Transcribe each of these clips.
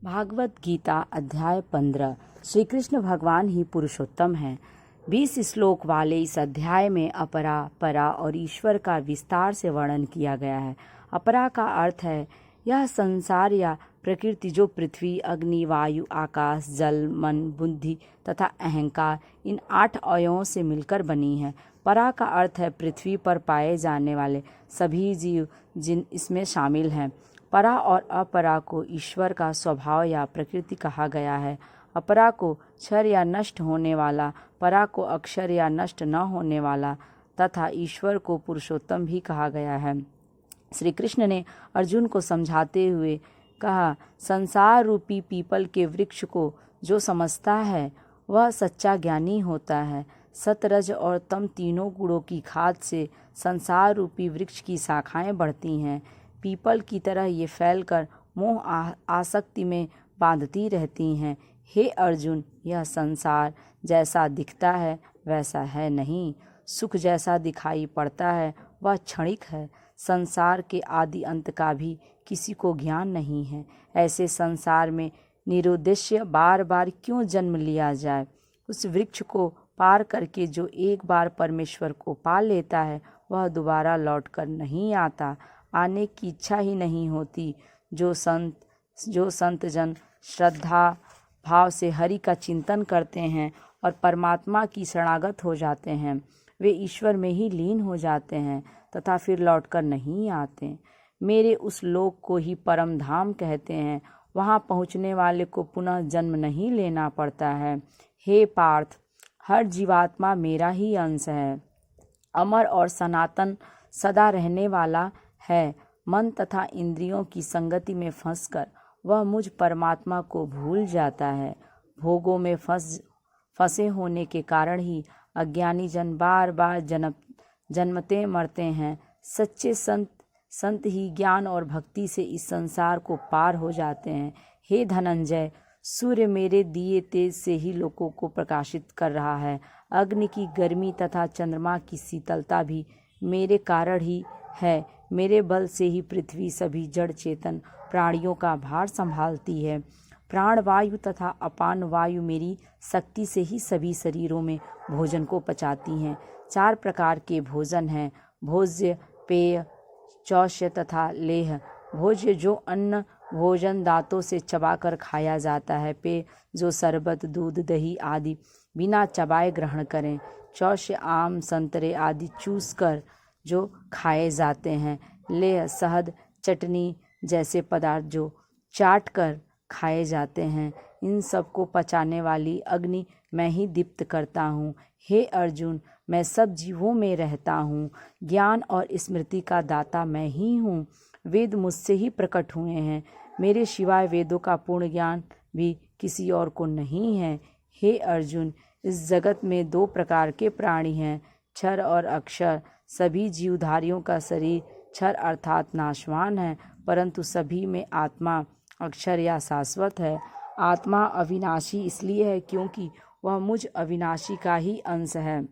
भागवत गीता अध्याय 15। श्री कृष्ण भगवान ही पुरुषोत्तम हैं। 20 श्लोक वाले इस अध्याय में अपरा, परा और ईश्वर का विस्तार से वर्णन किया गया है। अपरा का अर्थ है यह संसार या प्रकृति जो पृथ्वी, अग्नि, वायु, आकाश, जल, मन, बुद्धि तथा अहंकार इन 8 अवयवों से मिलकर बनी है। परा का अर्थ है पृथ्वी पर पाए जाने वाले सभी जीव जिन इसमें शामिल हैं। परा और अपरा को ईश्वर का स्वभाव या प्रकृति कहा गया है। अपरा को क्षर या नष्ट होने वाला, परा को अक्षर या नष्ट न होने वाला तथा ईश्वर को पुरुषोत्तम भी कहा गया है। श्री कृष्ण ने अर्जुन को समझाते हुए कहा, संसार रूपी पीपल के वृक्ष को जो समझता है वह सच्चा ज्ञानी होता है। सतरज और तम तीनों गुणों की खाद से संसार रूपी वृक्ष की शाखाएं बढ़ती हैं। पीपल की तरह ये फैलकर मोह आसक्ति में बांधती रहती हैं। हे अर्जुन, यह संसार जैसा दिखता है वैसा है नहीं। सुख जैसा दिखाई पड़ता है वह क्षणिक है। संसार के आदि अंत का भी किसी को ज्ञान नहीं है। ऐसे संसार में निरुद्देश्य बार बार क्यों जन्म लिया जाए। उस वृक्ष को पार करके जो एक बार परमेश्वर को पा लेता है वह दोबारा लौटकर नहीं आता। आने की इच्छा ही नहीं होती। जो संत जन श्रद्धा भाव से हरि का चिंतन करते हैं और परमात्मा की शरणागत हो जाते हैं, वे ईश्वर में ही लीन हो जाते हैं तथा फिर लौटकर नहीं आते। मेरे उस लोक को ही परम धाम कहते हैं। वहाँ पहुँचने वाले को पुनः जन्म नहीं लेना पड़ता है। हे पार्थ, हर जीवात्मा मेरा ही अंश है, अमर और सनातन सदा रहने वाला है। मन तथा इंद्रियों की संगति में फंसकर वह मुझ परमात्मा को भूल जाता है। भोगों में फंसे होने के कारण ही अज्ञानी जन बार बार जन्मते मरते हैं। सच्चे संत ही ज्ञान और भक्ति से इस संसार को पार हो जाते हैं। हे धनंजय, सूर्य मेरे दिए तेज से ही लोगों को प्रकाशित कर रहा है। अग्नि की गर्मी तथा चंद्रमा की शीतलता भी मेरे कारण ही है। मेरे बल से ही पृथ्वी सभी जड़ चेतन प्राणियों का भार संभालती है। प्राण वायु तथा अपान वायु मेरी शक्ति से ही सभी शरीरों में भोजन को पचाती हैं। 4 प्रकार के भोजन हैं, भोज्य, पेय, चौष्य तथा लेह। भोज्य जो अन्न भोजन दांतों से चबाकर खाया जाता है। पेय जो शरबत, दूध, दही आदि बिना चबाए ग्रहण करें। चौष्य आम, संतरे आदि चूस कर जो खाए जाते हैं। लेह शहद, चटनी जैसे पदार्थ जो चाट कर खाए जाते हैं। इन सब को पचाने वाली अग्नि मैं ही दीप्त करता हूँ। हे अर्जुन, मैं सब जीवों में रहता हूँ। ज्ञान और स्मृति का दाता मैं ही हूँ। वेद मुझसे ही प्रकट हुए हैं। मेरे सिवाय वेदों का पूर्ण ज्ञान भी किसी और को नहीं है। हे अर्जुन, इस जगत में 2 प्रकार के प्राणी हैं, क्षर और अक्षर। सभी जीवधारियों का शरीर क्षर अर्थात नाशवान है, परंतु सभी में आत्मा अक्षर या शाश्वत है। आत्मा अविनाशी इसलिए है क्योंकि वह मुझ अविनाशी का ही अंश है।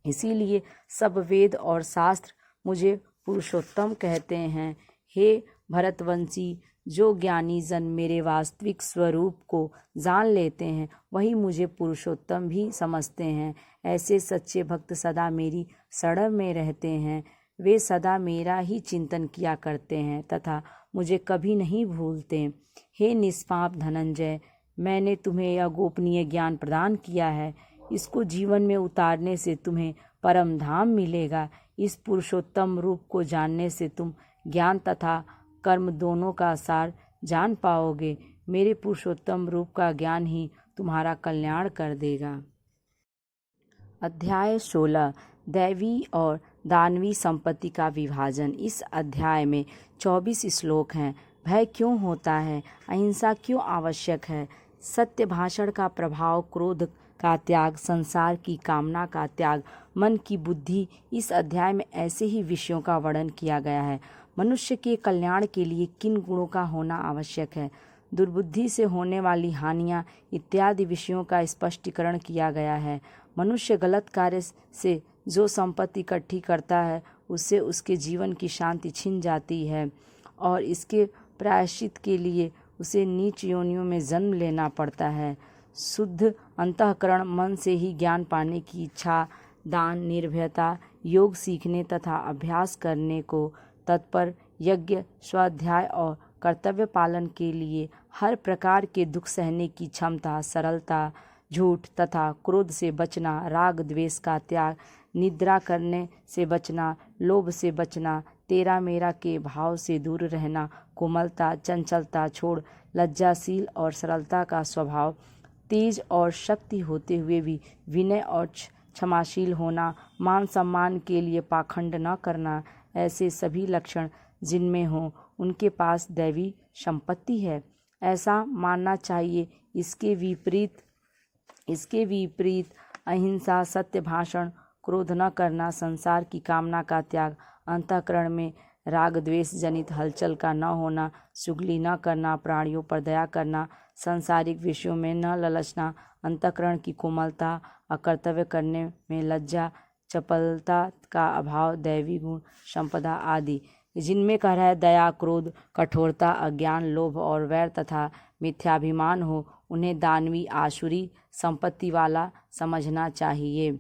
इसीलिए सब वेद और शास्त्र मुझे पुरुषोत्तम कहते हैं। हे भरतवंशी, जो ज्ञानी जन मेरे वास्तविक स्वरूप को जान लेते हैं वही मुझे पुरुषोत्तम भी समझते हैं। ऐसे सच्चे भक्त सदा मेरी शरण में रहते हैं। वे सदा मेरा ही चिंतन किया करते हैं तथा मुझे कभी नहीं भूलते। हे निष्पाप धनंजय, मैंने तुम्हें यह गोपनीय ज्ञान प्रदान किया है। इसको जीवन में उतारने से तुम्हें परम धाम मिलेगा। इस पुरुषोत्तम रूप को जानने से तुम ज्ञान तथा कर्म दोनों का सार जान पाओगे। मेरे पुरुषोत्तम रूप का ज्ञान ही तुम्हारा कल्याण कर देगा। अध्याय 16। दैवी और दानवी संपत्ति का विभाजन। इस अध्याय में 24 श्लोक हैं। भय क्यों होता है? अहिंसा क्यों आवश्यक है? सत्य भाषण का प्रभाव, क्रोध का त्याग, संसार की कामना का त्याग, मन की बुद्धि। इस अध्याय में ऐसे ही विषयों का वर्णन किया गया है। मनुष्य के कल्याण के लिए किन गुणों का होना आवश्यक है, दुर्बुद्धि से होने वाली हानियाँ इत्यादि विषयों का स्पष्टीकरण किया गया है। मनुष्य गलत कार्य से जो संपत्ति इकट्ठी करता है उससे उसके जीवन की शांति छिन जाती है और इसके प्रायश्चित के लिए उसे नीच योनियों में जन्म लेना पड़ता है। शुद्ध अंतःकरण मन से ही ज्ञान पाने की इच्छा, दान, निर्भयता, योग सीखने तथा अभ्यास करने को तत्पर, यज्ञ, स्वाध्याय और कर्तव्य पालन के लिए हर प्रकार के दुख सहने की क्षमता, सरलता, झूठ तथा क्रोध से बचना, राग द्वेष का त्याग, निद्रा करने से बचना, लोभ से बचना, तेरा मेरा के भाव से दूर रहना, कोमलता, चंचलता छोड़ लज्जाशील और सरलता का स्वभाव, तेज और शक्ति होते हुए भी विनय और क्षमाशील होना, मान सम्मान के लिए पाखंड न करना, ऐसे सभी लक्षण जिनमें हों उनके पास दैवी संपत्ति है, ऐसा मानना चाहिए। इसके विपरीत अहिंसा, सत्य भाषण, क्रोध न करना, संसार की कामना का त्याग, अंतःकरण में राग द्वेष जनित हलचल का न होना, चुगली न करना, प्राणियों पर दया करना, सांसारिक विषयों में न ललचना, अंतःकरण की कोमलता, अकर्तव्य करने में लज्जा, चपलता का अभाव, दैवी गुण संपदा आदि, जिनमें कह रहा है दया, क्रोध, कठोरता, अज्ञान, लोभ और वैर तथा मिथ्याभिमान हो, उन्हें दानवी आसुरी संपत्ति वाला समझना चाहिए।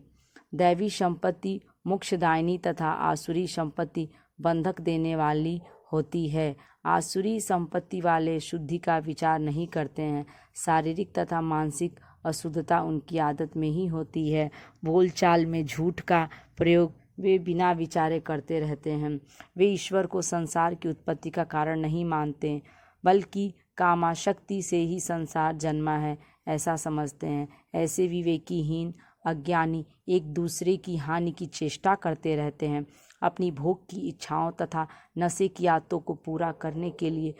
दैवी संपत्ति मोक्षदायिनी तथा आसुरी संपत्ति बंधक देने वाली होती है। आसुरी संपत्ति वाले शुद्धि का विचार नहीं करते हैं। शारीरिक तथा मानसिक अशुद्धता उनकी आदत में ही होती है। बोलचाल में झूठ का प्रयोग वे बिना विचारे करते रहते हैं। वे ईश्वर को संसार की उत्पत्ति का कारण नहीं मानते, बल्कि कामाशक्ति से ही संसार जन्मा है ऐसा समझते हैं। ऐसे विवेकीहीन अज्ञानी एक दूसरे की हानि की चेष्टा करते रहते हैं। अपनी भोग की इच्छाओं तथा नशे की आदतों को पूरा करने के लिए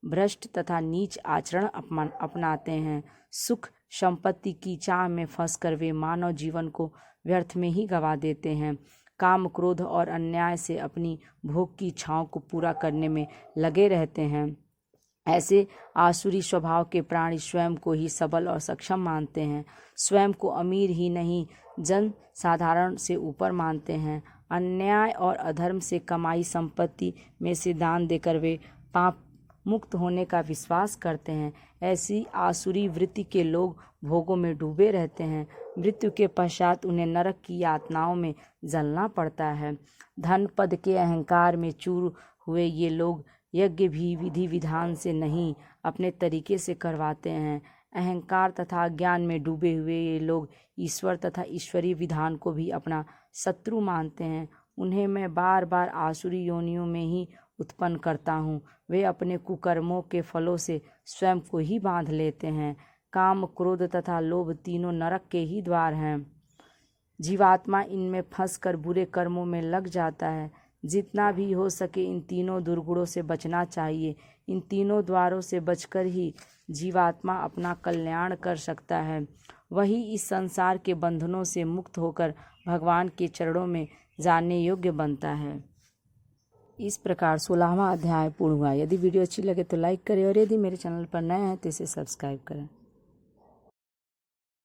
भ्रष्ट तथा नीच आचरण अपनाते हैं। सुख संपत्ति की चाह में फंसकर वे मानव जीवन को व्यर्थ में ही गंवा देते हैं। काम, क्रोध और अन्याय से अपनी भोग की इच्छाओं को पूरा करने में लगे रहते हैं। ऐसे आसुरी स्वभाव के प्राणी स्वयं को ही सबल और सक्षम मानते हैं। स्वयं को अमीर ही नहीं, जन साधारण से ऊपर मानते हैं। अन्याय और अधर्म से कमाई संपत्ति में से दान देकर वे पाप मुक्त होने का विश्वास करते हैं। ऐसी आसुरी वृत्ति के लोग भोगों में डूबे रहते हैं। मृत्यु के पश्चात उन्हें नरक की यातनाओं में जलना पड़ता है। धन पद के अहंकार में चूर हुए ये लोग यज्ञ भी विधि विधान से नहीं, अपने तरीके से करवाते हैं। अहंकार तथा ज्ञान में डूबे हुए ये लोग ईश्वर तथा ईश्वरीय विधान को भी अपना शत्रु मानते हैं। उन्हें मैं बार बार आसुरी योनियों में ही उत्पन्न करता हूँ। वे अपने कुकर्मों के फलों से स्वयं को ही बांध लेते हैं। काम, क्रोध तथा लोभ तीनों नरक के ही द्वार हैं। जीवात्मा इनमें फंसकर बुरे कर्मों में लग जाता है। जितना भी हो सके इन तीनों दुर्गुणों से बचना चाहिए। इन तीनों द्वारों से बचकर ही जीवात्मा अपना कल्याण कर सकता है। वही इस संसार के बंधनों से मुक्त होकर भगवान के चरणों में जाने योग्य बनता है। इस प्रकार 16वां अध्याय पूर्ण हुआ। यदि वीडियो अच्छी लगे तो लाइक करें और यदि मेरे चैनल पर नए हैं तो इसे सब्सक्राइब करें।